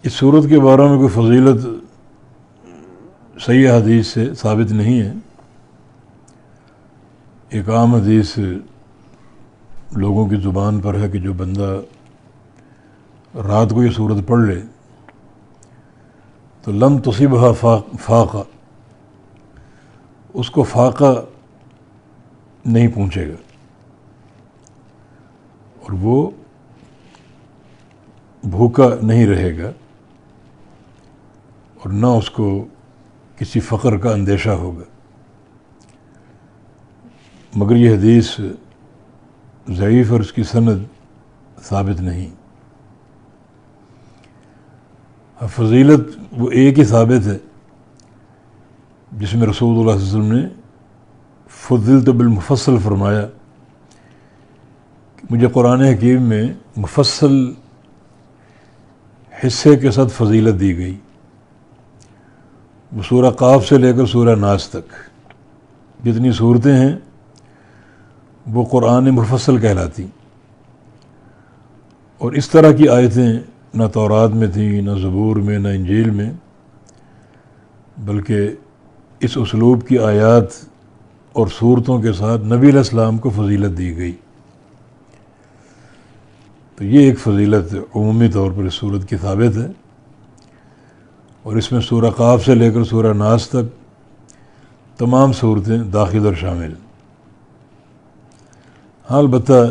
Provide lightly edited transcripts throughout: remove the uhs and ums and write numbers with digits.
اس صورت کے بارے میں کوئی فضیلت صحیح حدیث سے ثابت نہیں ہے. ایک عام حدیث لوگوں کی زبان پر ہے کہ جو بندہ رات کو یہ صورت پڑھ لے تو لم تصبہ فاقہ، اس کو فاقہ نہیں پہنچے گا اور وہ بھوکا نہیں رہے گا اور نہ اس کو کسی فقر کا اندیشہ ہوگا. مگر یہ حدیث ضعیف اور اس کی سند ثابت نہیں. فضیلت وہ ایک ہی ثابت ہے جس میں رسول اللہ صلی اللہ علیہ وسلم نے فضلت بالمفصل فرمایا کہ مجھے قرآن حکیم میں مفصل حصے کے ساتھ فضیلت دی گئی. وہ سورہ قاف سے لے کر سورہ ناس تک جتنی صورتیں ہیں وہ قرآن مفصل کہلاتی. اور اس طرح کی آیتیں نہ تورات میں تھیں، نہ زبور میں، نہ انجیل میں، بلکہ اس اسلوب کی آیات اور صورتوں کے ساتھ نبی علیہ السلام کو فضیلت دی گئی. تو یہ ایک فضیلت عمومی طور پر اس صورت کی ثابت ہے، اور اس میں سورہ قاف سے لے کر سورہ ناس تک تمام صورتیں داخل اور شامل. ہاں البتہ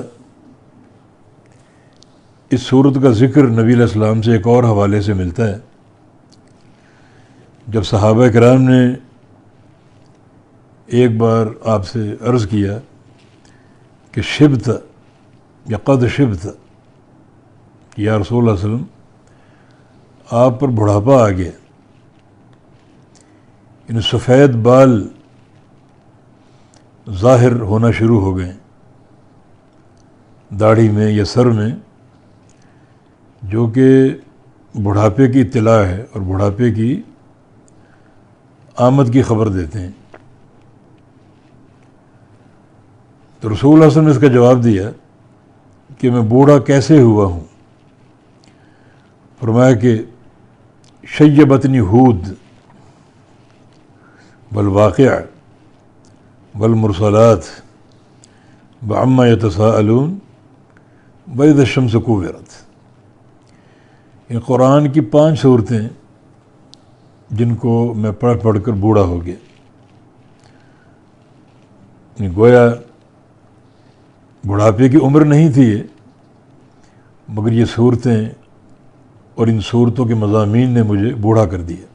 اس صورت کا ذکر نبی علیہ السلام سے ایک اور حوالے سے ملتا ہے. جب صحابہ کرام نے ایک بار آپ سے عرض کیا کہ شبت یا قد شبت، یا رسول اللہ صلی اللہ علیہ وسلم آپ پر بڑھاپا آ گیا، یعنی سفید بال ظاہر ہونا شروع ہو گئے داڑھی میں یا سر میں، جو کہ بڑھاپے کی اطلاع ہے اور بڑھاپے کی آمد کی خبر دیتے ہیں. تو رسول اللہ صلی اللہ علیہ وسلم نے اس کا جواب دیا کہ میں بوڑھا کیسے ہوا ہوں. فرمایا کہ شیبتنی ہود والواقع والمرسلات وعما یتساءلون وإذا الشمس كورت. یہ قرآن کی 5 صورتیں جن کو میں پڑھ کر بوڑھا ہو گیا. گویا بڑھاپے کی عمر نہیں تھی یہ، مگر یہ صورتیں اور ان صورتوں کے مضامین نے مجھے بوڑھا کر دیا.